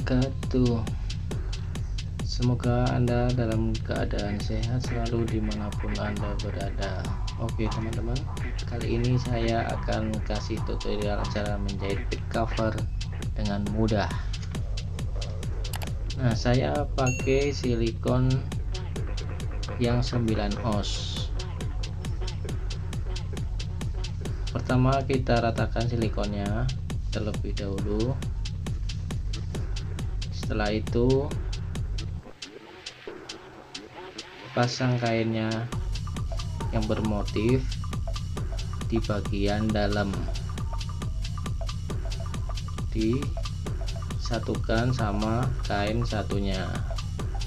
wabarakatuh. Semoga Anda dalam keadaan sehat selalu dimanapun Anda berada. Oke teman-teman, kali ini saya akan kasih tutorial cara menjahit back cover dengan mudah. Nah, saya pakai silikon yang 9 oz. Pertama kita ratakan silikonnya terlebih dahulu. Setelah itu pasang kainnya yang bermotif di bagian dalam, disatukan sama kain satunya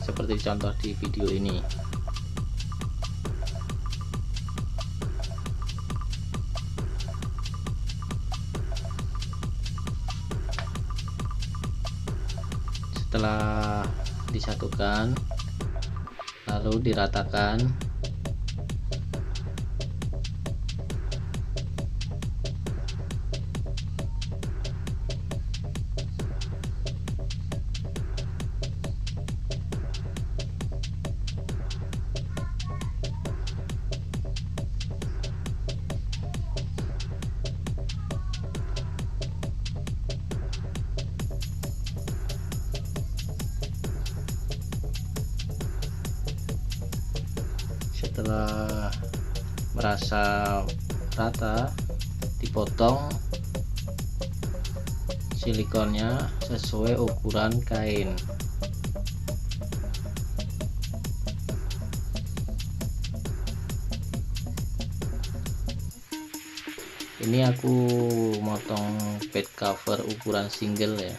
seperti contoh di video ini. Setelah disatukan lalu diratakan, setelah merasa rata dipotong silikonnya sesuai ukuran kain. Ini aku motong bed cover ukuran single ya.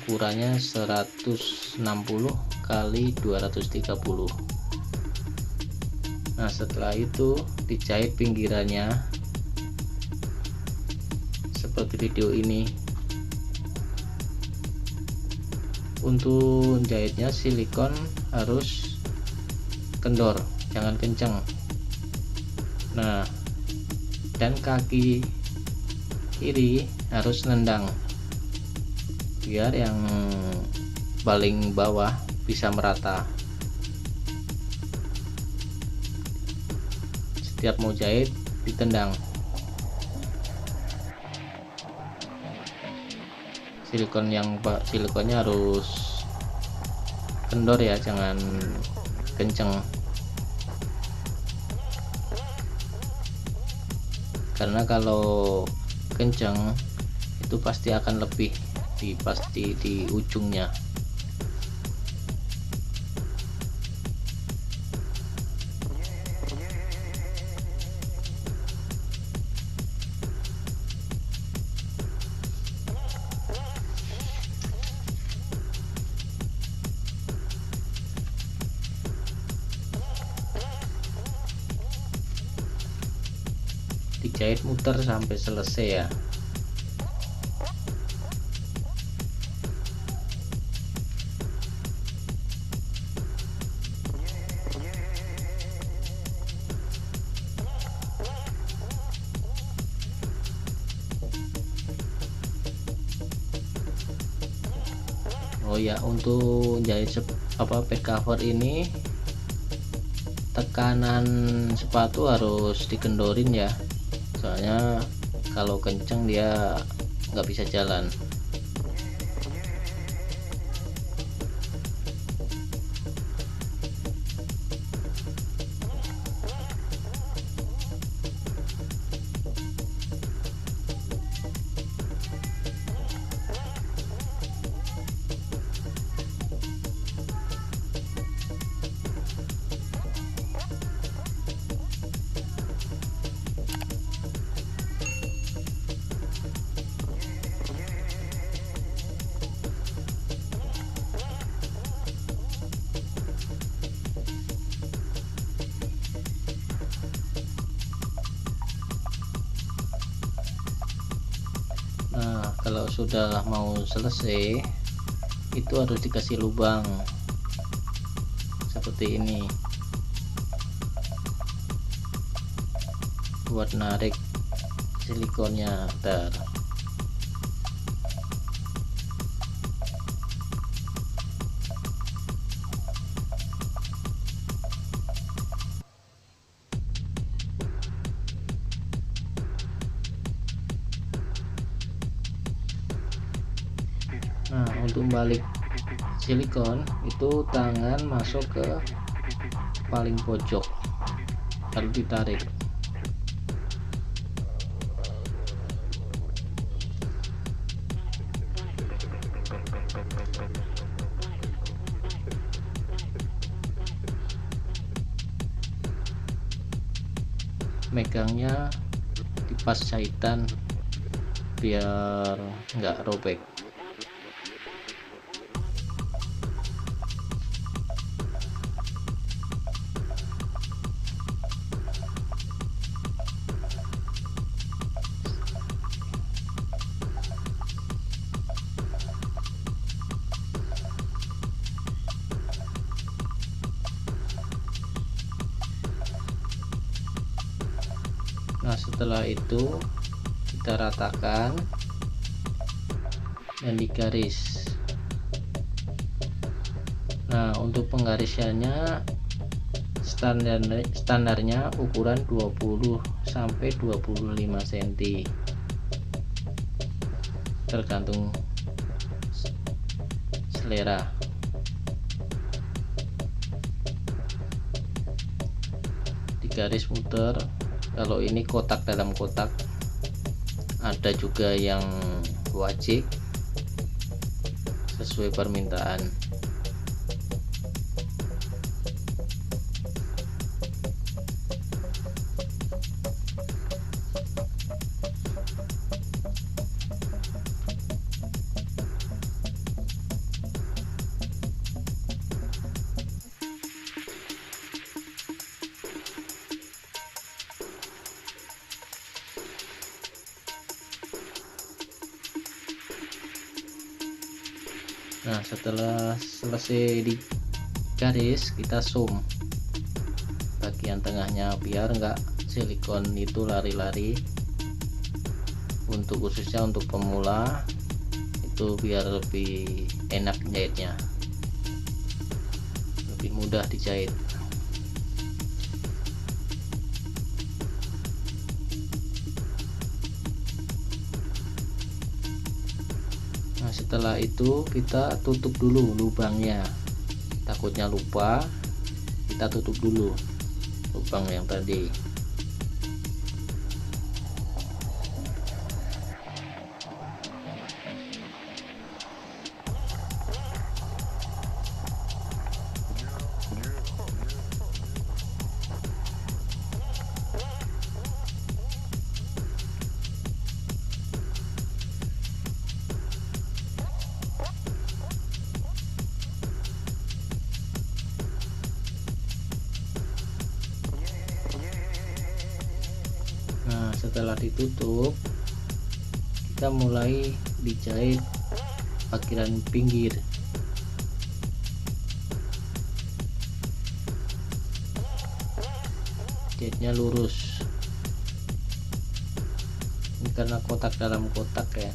Ukurannya 160 kali 230. Nah, setelah itu dijahit pinggirannya seperti video ini. Untuk jahitnya silikon harus kendor, jangan kenceng. Nah, dan kaki kiri harus nendang biar yang paling bawah bisa merata. Setiap mau jahit ditendang. Silikonnya harus kendor ya, jangan kenceng. Karena kalau kenceng itu pasti akan lebih pasti di ujungnya. Dijahit muter sampai selesai ya. Oh ya, untuk jahit back cover ini tekanan sepatu harus dikendorin ya, soalnya kalau kenceng dia nggak bisa jalan. Nah, kalau sudah mau selesai itu harus dikasih lubang seperti ini buat narik silikonnya ter. Nah, untuk balik silikon itu tangan masuk ke paling pojok lalu ditarik. Megangnya di pas jahitan biar nggak robek. Nah, setelah itu kita ratakan dan digaris. Nah, untuk penggarisannya standarnya ukuran 20 sampai 25 cm, tergantung selera. Digaris muter. Kalau ini kotak dalam kotak, ada juga yang wajik sesuai permintaan. Nah, setelah selesai digaris, kita zoom bagian tengahnya biar enggak silikon itu lari-lari. Untuk khususnya untuk pemula itu biar lebih enak jahitnya, lebih mudah dijahit. Nah, setelah itu kita tutup dulu lubangnya, takutnya lupa, kita tutup dulu lubang yang tadi. Nah, setelah ditutup, kita mulai dijahit bagian pinggir. Jahitnya lurus. Ini karena kotak dalam kotak ya.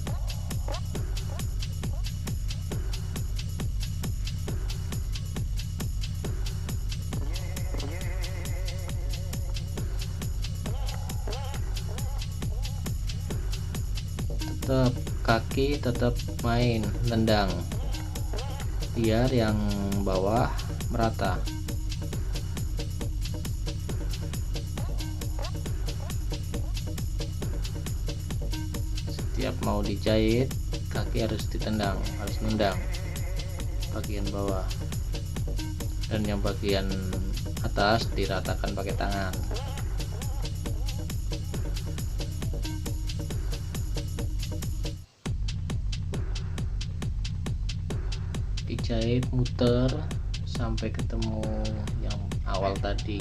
Tetap kaki tetap main nendang biar yang bawah merata. Setiap mau dijahit kaki harus ditendang, harus nendang bagian bawah, dan yang bagian atas diratakan pakai tangan. Dijahit muter sampai ketemu yang awal tadi.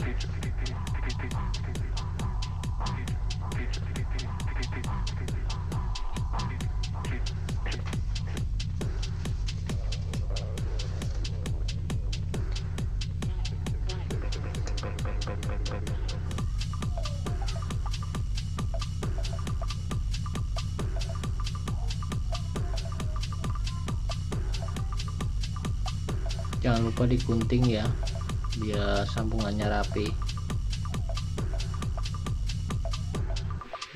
Jangan lupa digunting ya, biar sambungannya rapi.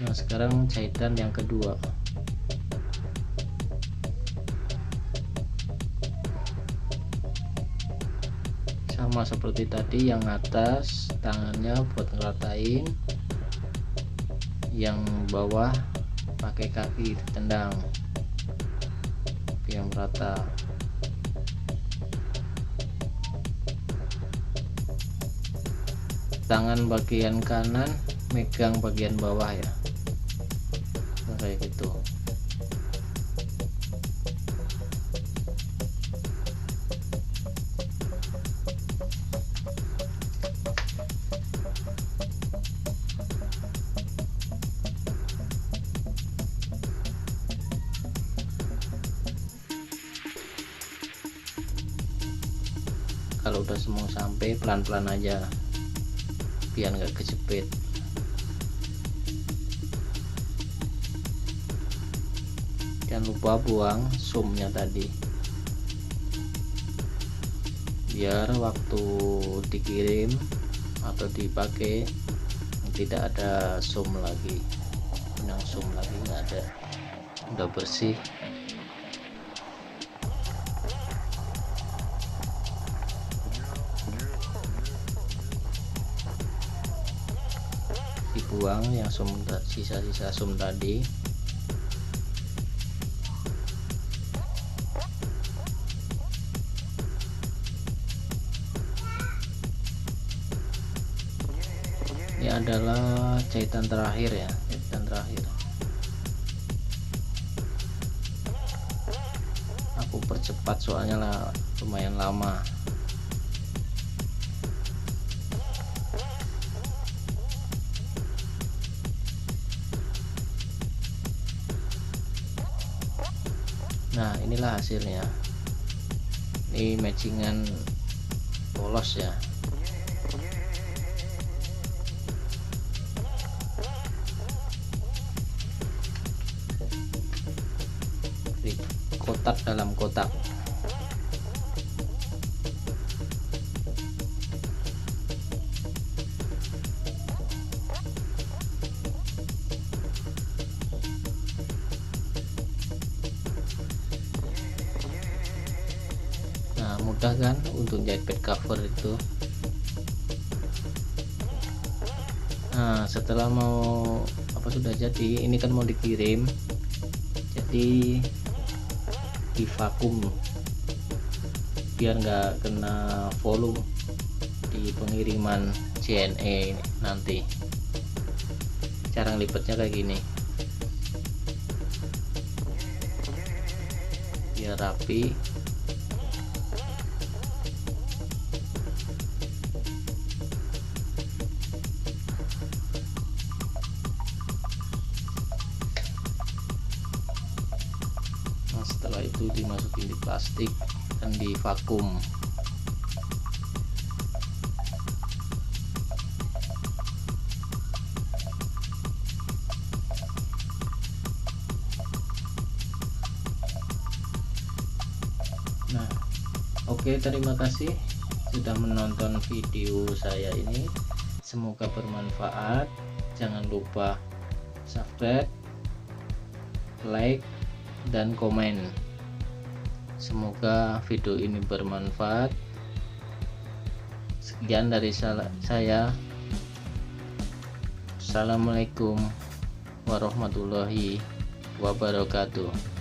Nah, sekarang jahitan yang kedua. Sama seperti tadi, yang atas tangannya buat ngeratain, yang bawah pakai kaki ditendang biar merata. Tangan bagian kanan megang bagian bawah ya, nah, kayak gitu. Kalau udah semua sampai, pelan-pelan aja biar nggak kejepit. Jangan lupa buang sumnya tadi, biar waktu dikirim atau dipakai tidak ada sum lagi, benang sum lagi nggak ada, udah bersih. Dibuang yang sum, sisa-sisa sum tadi. Ini adalah jahitan terakhir ya, jahitan terakhir. Aku percepat soalnya lah lumayan lama. Nah, inilah hasilnya. Ini matchingan polos ya. Di kotak dalam kotak. Mudah kan untuk jahit back cover itu. Nah, setelah mau sudah jadi, ini kan mau dikirim, jadi di vakum biar nggak kena volume di pengiriman JNE nanti. Cara ngelipetnya kayak gini biar rapi. Setelah itu dimasukin di plastik dan di vakum. Nah, oke, terima kasih sudah menonton video saya ini. Semoga bermanfaat. Jangan lupa subscribe, like, dan komen. Semoga video ini bermanfaat. Sekian dari saya. Assalamualaikum warahmatullahi wabarakatuh.